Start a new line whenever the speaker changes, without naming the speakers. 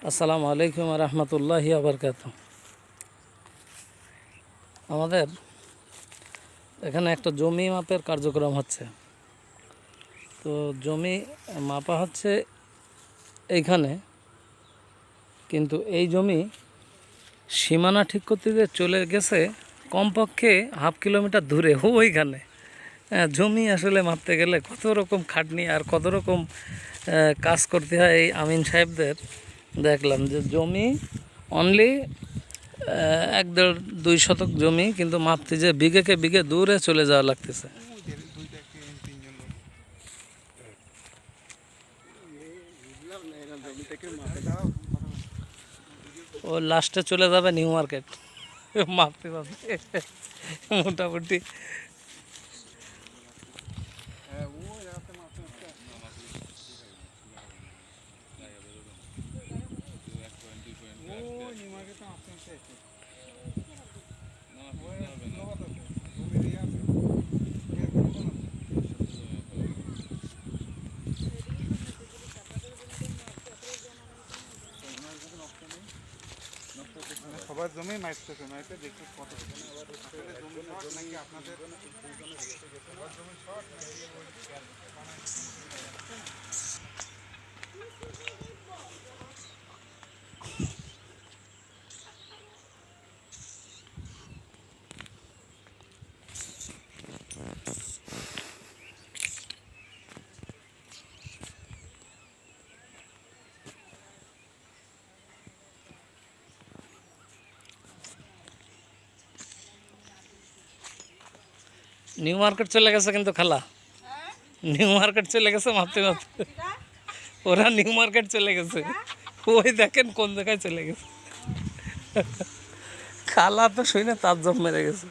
আসসালামু আলাইকুম রহমতুল্লাহি আবরকাত। আমাদের এখানে একটা জমি মাপের কার্যক্রম হচ্ছে। তো জমি মাপা হচ্ছে এইখানে, কিন্তু এই জমি সীমানা ঠিক করতে গিয়ে চলে গেছে কমপক্ষে হাফ কিলোমিটার দূরে ওইখানে। জমি আসলে মাপতে গেলে কত রকম খাটনি আর কত রকম কাজ করতে হয় এই আমিন সাহেবদের। দেখলাম যে জমি অনলি 1-1.5-2 শতক জমি, কিন্তু মাপতে যে বিঘেকে বিঘে দূরে চলে যাওয়া লাগতেছে। ও লাস্টে চলে যাবে নিউ মার্কেট মাপতে পারবে মোটামুটি।
সবার জমি মাইপতেছে, মাইপে দেখতে কত জমি শর্ট নাকি আপনাদের জমি শর্ট
নিউ মার্কেট চলে গেছে কিন্তু খালা, নিউ মার্কেট চলে গেছে মাপতে মাপতে। ওরা নিউ মার্কেট চলে গেছে, ওই দেখেন কোন জায়গায় চলে গেছে। খালা তো শুনে তাজ্জব মেরে গেছে।